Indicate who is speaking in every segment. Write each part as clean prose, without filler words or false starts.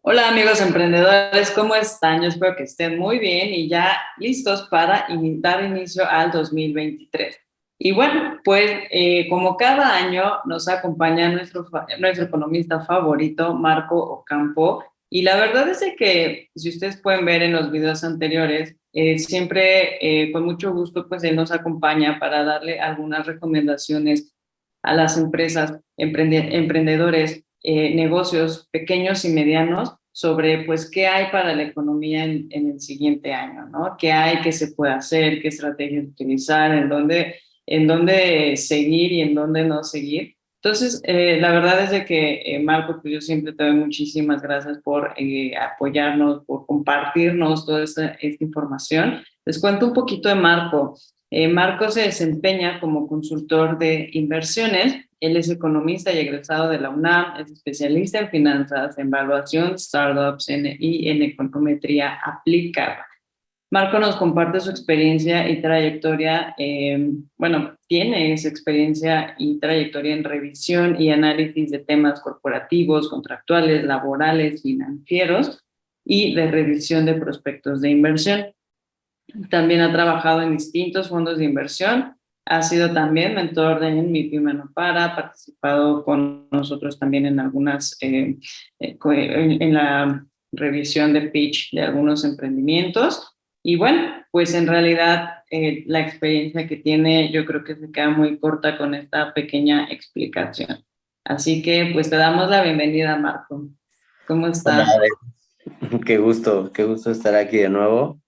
Speaker 1: Hola amigos emprendedores, ¿cómo están? Yo espero que estén muy bien y ya listos para dar inicio al 2023. Y bueno, pues como cada año nos acompaña nuestro economista favorito, Marco Ocampo. Y la verdad es de que, si ustedes pueden ver en los videos anteriores, siempre con mucho gusto pues él nos acompaña para darle algunas recomendaciones a las empresas, emprendedores, negocios pequeños y medianos sobre pues qué hay para la economía en el siguiente año, ¿no? ¿Qué hay, qué se puede hacer, qué estrategias utilizar, en dónde seguir y en dónde no seguir? Entonces, la verdad es de que, Marco, pues yo siempre te doy muchísimas gracias por apoyarnos, por compartirnos toda esta información. Les cuento un poquito de Marco. Marco se desempeña como consultor de inversiones. Él es economista y egresado de la UNAM, es especialista en finanzas, en evaluación, startups y en econometría aplicada. Marco nos comparte su experiencia y trayectoria, bueno, tiene esa experiencia y trayectoria en revisión y análisis de temas corporativos, contractuales, laborales, financieros y de revisión de prospectos de inversión. También ha trabajado en distintos fondos de inversión, ha sido también mentor de Mi Pyme No Para, ha participado con nosotros también en algunas, en la revisión de pitch de algunos emprendimientos. Y bueno, pues en realidad la experiencia que tiene yo creo que se queda muy corta con esta pequeña explicación. Así que pues te damos la bienvenida, Marco. ¿Cómo
Speaker 2: Hola,
Speaker 1: estás?
Speaker 2: Alex. Qué gusto estar aquí de nuevo,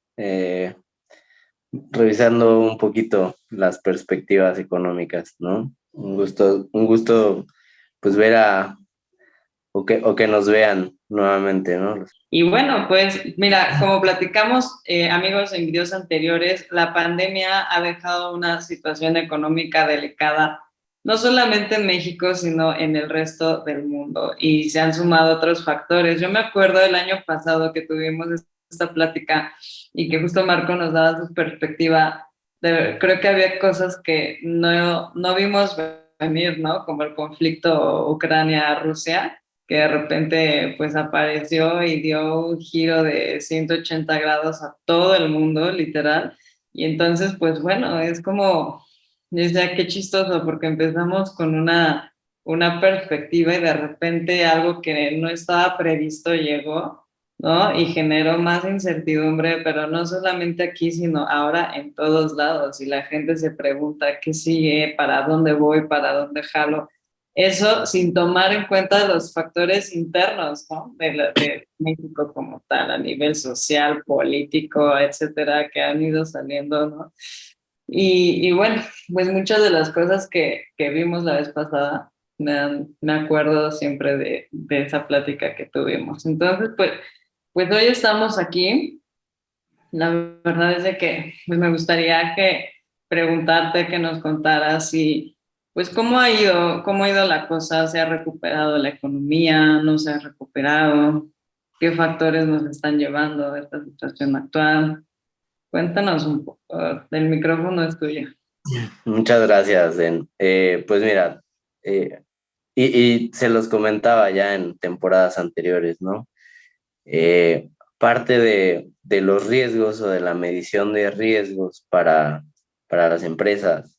Speaker 2: revisando un poquito las perspectivas económicas, ¿no? Un gusto, pues ver o que nos vean nuevamente, ¿no?
Speaker 1: Y bueno, pues mira, como platicamos, amigos, en videos anteriores, la pandemia ha dejado una situación económica delicada, no solamente en México, sino en el resto del mundo. Y se han sumado otros factores. Yo me acuerdo el año pasado que tuvimos esta plática y que justo Marco nos daba su perspectiva. Creo que había cosas que no vimos venir, ¿no? Como el conflicto Ucrania-Rusia, que de repente pues apareció y dio un giro de 180 grados a todo el mundo, literal. Y entonces, pues bueno, es como, ya qué chistoso, porque empezamos con una perspectiva y de repente algo que no estaba previsto llegó, ¿no? Y generó más incertidumbre, pero no solamente aquí, sino ahora en todos lados. Y la gente se pregunta, ¿qué sigue? ¿Para dónde voy? ¿Para dónde jalo? Eso sin tomar en cuenta los factores internos, ¿no? De México como tal, a nivel social, político, etcétera, que han ido saliendo, ¿no? Y bueno, pues muchas de las cosas que vimos la vez pasada, me acuerdo siempre de esa plática que tuvimos. Entonces, pues hoy estamos aquí. La verdad es de que pues me gustaría que preguntarte, que nos contaras si, pues cómo ha ido la cosa, se ha recuperado la economía, no se ha recuperado, qué factores nos están llevando a esta situación actual. Cuéntanos un poco, el micrófono es tuyo.
Speaker 2: Muchas gracias, Den. Pues mira, eh, y se los comentaba ya en temporadas anteriores, ¿no? Parte de los riesgos o de la medición de riesgos para las empresas.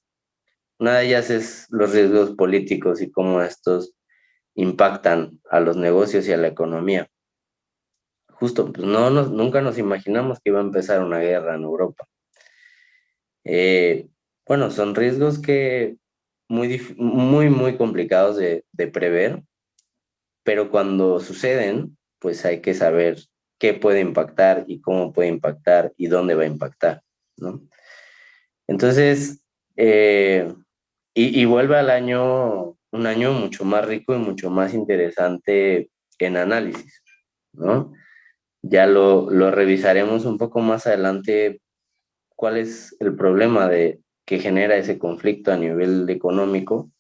Speaker 2: Una de ellas es los riesgos políticos y cómo estos impactan a los negocios y a la economía. Justo, pues nunca nos imaginamos que iba a empezar una guerra en Europa. Eh, bueno, son riesgos que muy complicados de prever, pero cuando suceden, pues hay que saber qué puede impactar y cómo puede impactar y dónde va a impactar, ¿no? Entonces, y vuelve al año, un año mucho más rico y mucho más interesante en análisis, ¿no? Ya lo revisaremos un poco más adelante, cuál es el problema que genera ese conflicto a nivel económico.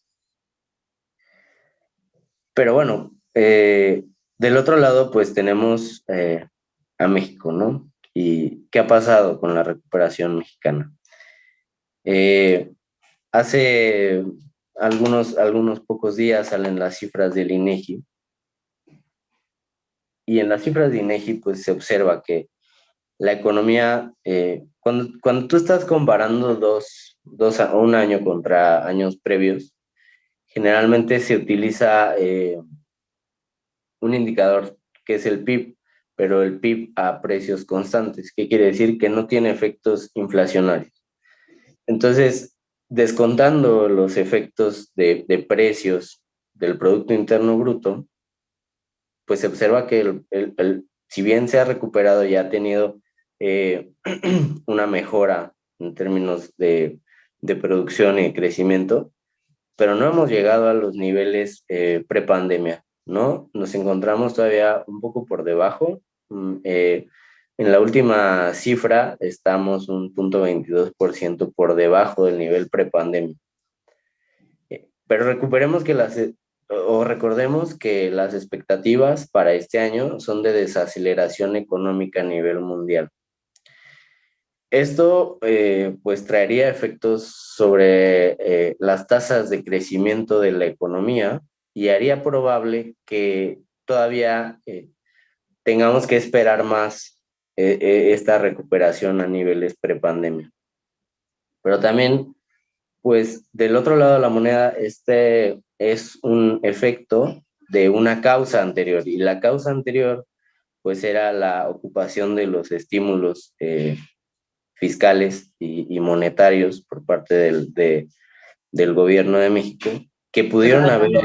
Speaker 2: Pero bueno, del otro lado, pues tenemos a México, ¿no? ¿Y qué ha pasado con la recuperación mexicana? Eh, Hace algunos pocos días salen las cifras del INEGI y en las cifras de INEGI pues se observa que la economía, cuando tú estás comparando un año contra años previos, generalmente se utiliza un indicador que es el PIB, pero el PIB a precios constantes. ¿Qué quiere decir? Que no tiene efectos inflacionarios. Entonces, descontando los efectos de precios del Producto Interno Bruto, pues se observa que si bien se ha recuperado y ha tenido eh, una mejora en términos de producción y crecimiento, pero no hemos llegado a los niveles prepandemia, ¿no? Nos encontramos todavía un poco por debajo. En la última cifra estamos un 0.22% por debajo del nivel prepandemia. Pero recuperemos que o recordemos que las expectativas para este año son de desaceleración económica a nivel mundial. Esto pues traería efectos sobre las tasas de crecimiento de la economía y haría probable que todavía tengamos que esperar más esta recuperación a niveles prepandemia. Pero también, pues del otro lado de la moneda, este es un efecto de una causa anterior y la causa anterior pues era la ocupación de los estímulos fiscales y monetarios por parte del gobierno de México, que pudieron haber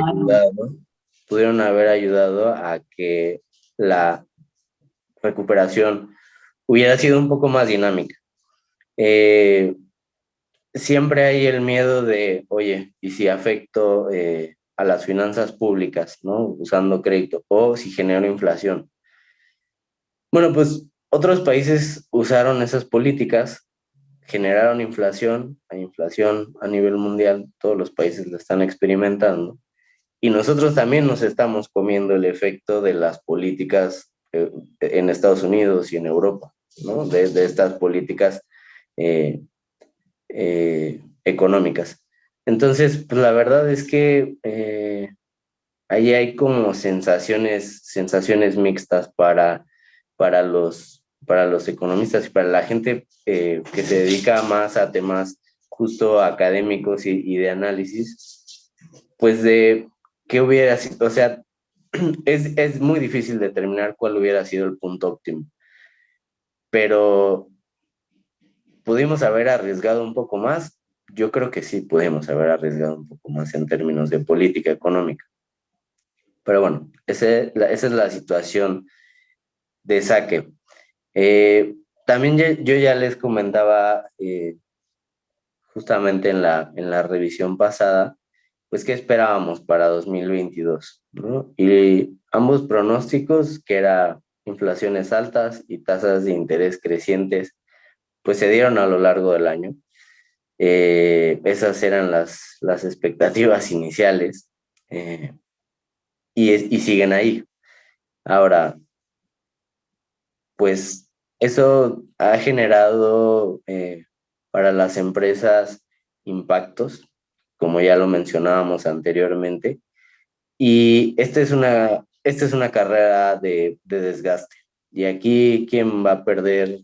Speaker 2: ayudado a que la recuperación hubiera sido un poco más dinámica. Siempre hay el miedo de, oye, ¿y si afecto a las finanzas públicas, ¿no? Usando crédito, o si genero inflación? Bueno, pues otros países usaron esas políticas, generaron inflación, hay inflación a nivel mundial, todos los países la están experimentando, y nosotros también nos estamos comiendo el efecto de las políticas en Estados Unidos y en Europa, ¿no? De estas políticas eh, económicas. Entonces, pues la verdad es que ahí hay como sensaciones mixtas para los economistas y para la gente que se dedica más a temas justo académicos y de análisis, pues de qué hubiera sido, o sea, es muy difícil determinar cuál hubiera sido el punto óptimo, pero ¿pudimos haber arriesgado un poco más? Yo creo que sí pudimos haber arriesgado un poco más en términos de política económica. Pero bueno, esa es la situación de saque. También yo ya les comentaba justamente en la revisión pasada, pues qué esperábamos para 2022, ¿no? Y ambos pronósticos, que eran inflaciones altas y tasas de interés crecientes, pues se dieron a lo largo del año. Esas eran las expectativas iniciales y siguen ahí. Ahora, pues eso ha generado para las empresas impactos, como ya lo mencionábamos anteriormente, y esta es una carrera de desgaste. Y aquí quien va a perder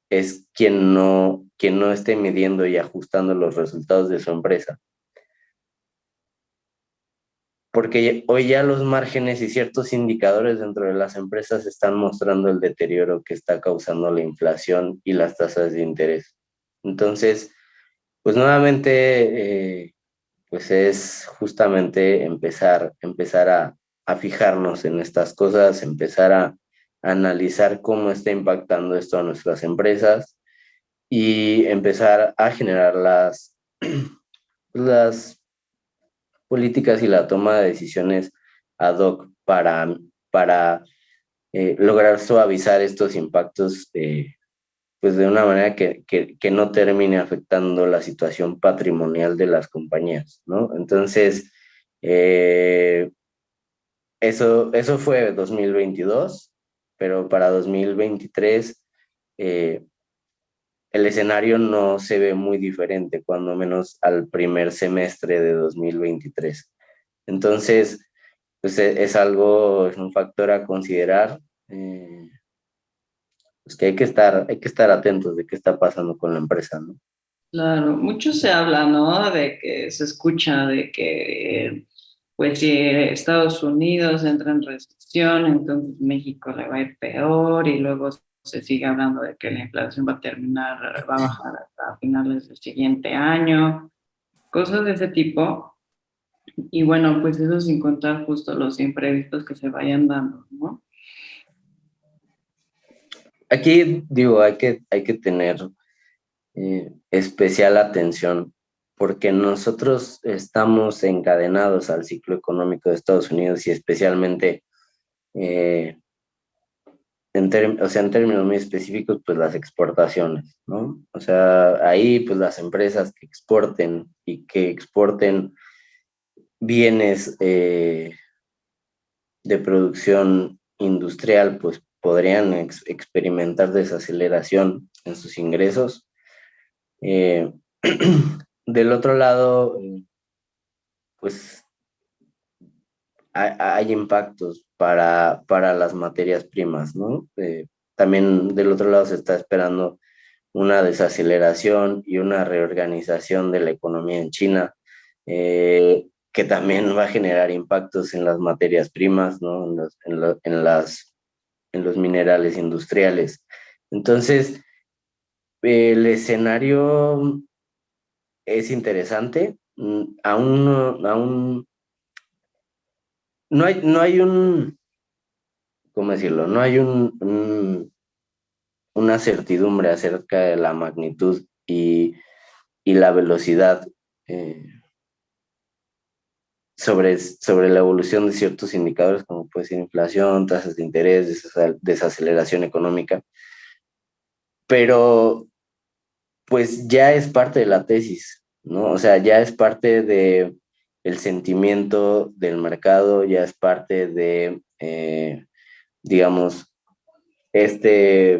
Speaker 2: es quien no esté midiendo y ajustando los resultados de su empresa. Porque hoy ya los márgenes y ciertos indicadores dentro de las empresas están mostrando el deterioro que está causando la inflación y las tasas de interés. Entonces, pues nuevamente, pues es justamente empezar a fijarnos en estas cosas, empezar a analizar cómo está impactando esto a nuestras empresas y empezar a generar las políticas y la toma de decisiones ad hoc para lograr suavizar estos impactos pues de una manera que no termine afectando la situación patrimonial de las compañías, ¿no? Entonces, eso fue 2022, pero para 2023 el escenario no se ve muy diferente, cuando menos al primer semestre de 2023. Entonces, pues es algo, es un factor a considerar, pues que hay que estar atentos de qué está pasando con la empresa, ¿no?
Speaker 1: Claro, mucho se habla, ¿no? De que se escucha de que, pues, si Estados Unidos entra en recesión, entonces México le va a ir peor y luego se sigue hablando de que la inflación va a terminar, va a bajar hasta finales del siguiente año, cosas de ese tipo. Y bueno, pues eso sin contar justo los imprevistos que se vayan dando, ¿no?
Speaker 2: Aquí digo, hay que tener especial atención porque nosotros estamos encadenados al ciclo económico de Estados Unidos y especialmente, eh, o sea, en términos muy específicos, pues las exportaciones, ¿no? O sea, ahí pues las empresas que exporten y que exporten bienes de producción industrial, pues podrían experimentar desaceleración en sus ingresos. Eh, del otro lado, pues hay impactos para las materias primas, ¿no? También del otro lado se está esperando una desaceleración y una reorganización de la economía en China, que también va a generar impactos en las materias primas, ¿no? En los minerales industriales. Entonces, el escenario es interesante. Aún no hay ¿cómo decirlo? No hay una certidumbre acerca de la magnitud y la velocidad eh, sobre la evolución de ciertos indicadores, como puede ser inflación, tasas de interés, desaceleración económica, pero pues ya es parte de la tesis, ¿no? O sea, ya es parte de el sentimiento del mercado, ya es parte de, digamos, este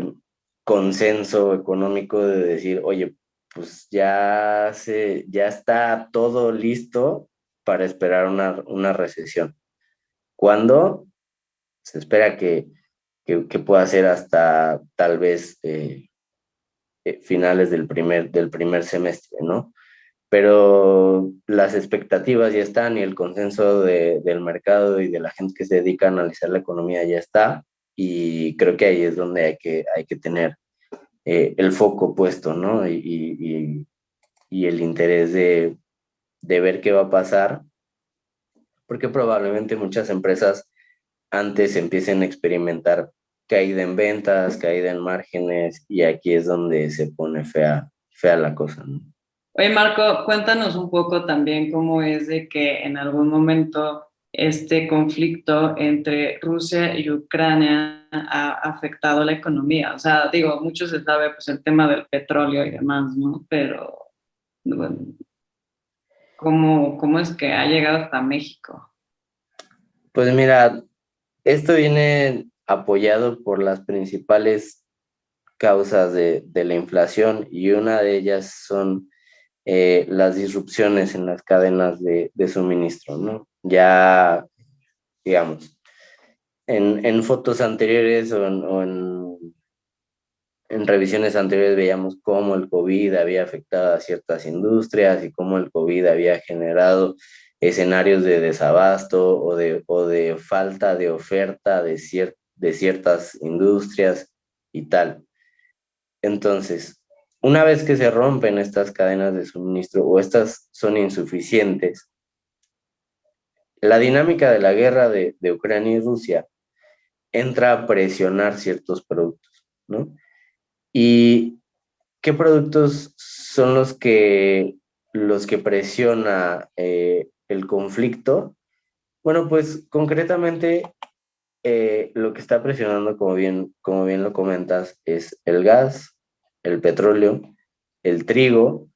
Speaker 2: consenso económico de decir, oye, pues ya está todo listo para esperar una recesión. ¿Cuándo? Se espera que pueda ser hasta tal vez finales del primer semestre, ¿no? Pero las expectativas ya están y el consenso del mercado y de la gente que se dedica a analizar la economía ya está, y creo que ahí es donde hay que tener el foco puesto, ¿no? Y el interés de ver qué va a pasar, porque probablemente muchas empresas antes empiecen a experimentar caída en ventas, caída en márgenes, y aquí es donde se pone fea la cosa, ¿no?
Speaker 1: Oye, Marco, cuéntanos un poco también cómo es de que en algún momento este conflicto entre Rusia y Ucrania ha afectado la economía. O sea, digo, mucho se sabe pues el tema del petróleo y demás, ¿no? Pero bueno, ¿cómo es que ha llegado hasta México?
Speaker 2: Pues mira, esto viene apoyado por las principales causas de la inflación, y una de ellas son las disrupciones en las cadenas de suministro, ¿no? Ya, digamos, en fotos anteriores en revisiones anteriores veíamos cómo el COVID había afectado a ciertas industrias y cómo el COVID había generado escenarios de desabasto o de falta de oferta de ciertas industrias y tal. Entonces, una vez que se rompen estas cadenas de suministro o estas son insuficientes, la dinámica de la guerra de Ucrania y Rusia entra a presionar ciertos productos, ¿no? ¿Y qué productos son los que presiona el conflicto? Bueno, pues concretamente lo que está presionando, como bien lo comentas, es el gas, el petróleo, el trigo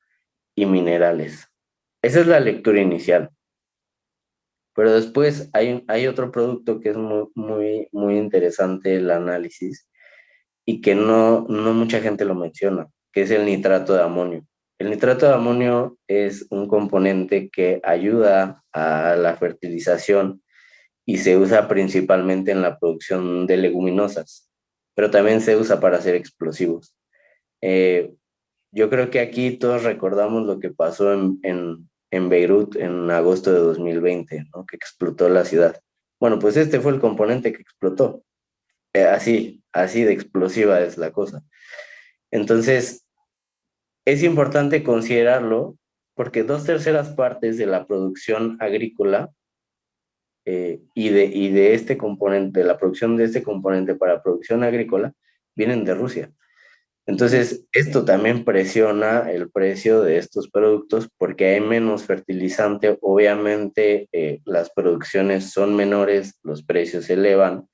Speaker 2: y minerales. Esa es la lectura inicial. Pero después hay otro producto que es muy interesante el análisis y que no mucha gente lo menciona, que es el nitrato de amonio. El nitrato de amonio es un componente que ayuda a la fertilización y se usa principalmente en la producción de leguminosas, pero también se usa para hacer explosivos. Eh, yo creo que aquí todos recordamos lo que pasó en Beirut en agosto de 2020, ¿no? Que explotó la ciudad. Bueno, pues este fue el componente que explotó. Así de explosiva es la cosa. Entonces, es importante considerarlo porque 2/3 partes de la producción agrícola y de este componente, de la producción de este componente para producción agrícola, vienen de Rusia. Entonces, esto también presiona el precio de estos productos porque hay menos fertilizante. Obviamente, las producciones son menores, los precios se elevan.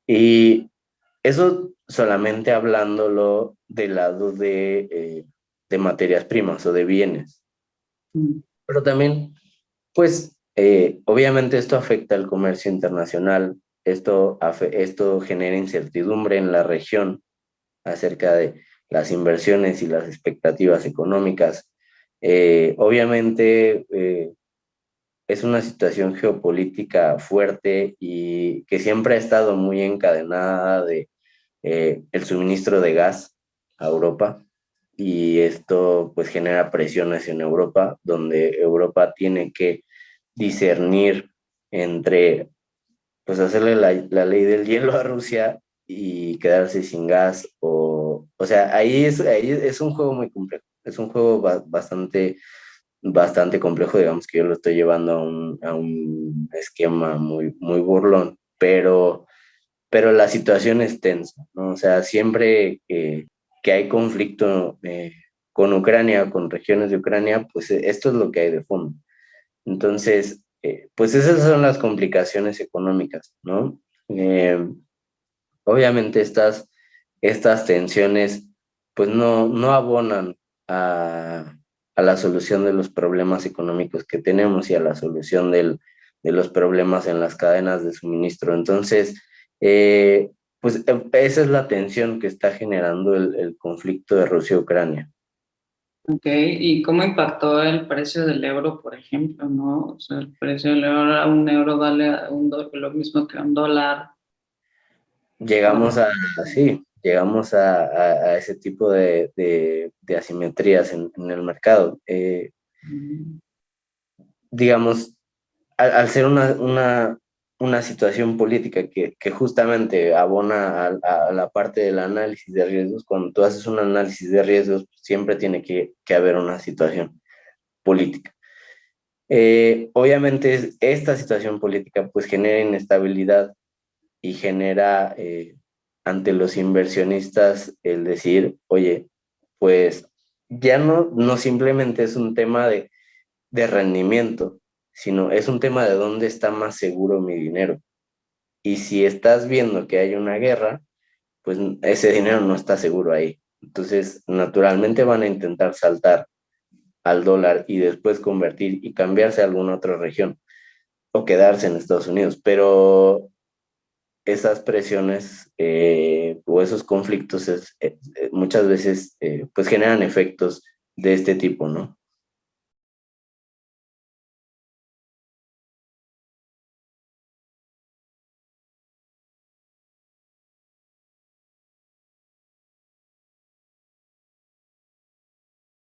Speaker 2: Y eso solamente hablándolo del lado de materias primas o de bienes.
Speaker 1: Mm.
Speaker 2: Pero también, pues, obviamente esto afecta al comercio internacional. Esto genera incertidumbre en la región acerca de las inversiones y las expectativas económicas. Obviamente es una situación geopolítica fuerte y que siempre ha estado muy encadenada de el suministro de gas a Europa, y esto pues genera presiones en Europa, donde Europa tiene que discernir entre pues hacerle la ley del hielo a Rusia y quedarse sin gas. O sea, ahí es un juego muy complejo, es un juego bastante complejo. Digamos que yo lo estoy llevando a un esquema muy burlón, pero la situación es tensa, ¿no? O sea, siempre que hay conflicto con Ucrania, con regiones de Ucrania, pues esto es lo que hay de fondo. Entonces, pues esas son las complicaciones económicas, ¿no? Eh, Obviamente estas tensiones pues no abonan a, a la solución de los problemas económicos que tenemos y a la solución de los problemas en las cadenas de suministro. Entonces, pues esa es la tensión que está generando el conflicto de Rusia-Ucrania.
Speaker 1: Ok, ¿y cómo impactó el precio del euro, por ejemplo, no? O sea, el precio del euro, a un euro vale lo mismo que un dólar.
Speaker 2: Llegamos a ese tipo de asimetrías en el mercado.
Speaker 1: Mm.
Speaker 2: Digamos, al ser una situación política que justamente abona a la parte del análisis de riesgos, cuando tú haces un análisis de riesgos, siempre tiene que haber una situación política. Obviamente esta situación política pues genera inestabilidad y genera ante los inversionistas el decir, oye, pues ya no simplemente es un tema de rendimiento, sino es un tema de dónde está más seguro mi dinero. Y si estás viendo que hay una guerra, pues ese dinero no está seguro ahí. Entonces, naturalmente van a intentar saltar al dólar y después convertir y cambiarse a alguna otra región o quedarse en Estados Unidos. Pero esas presiones o esos conflictos muchas veces pues generan efectos de este tipo, ¿no?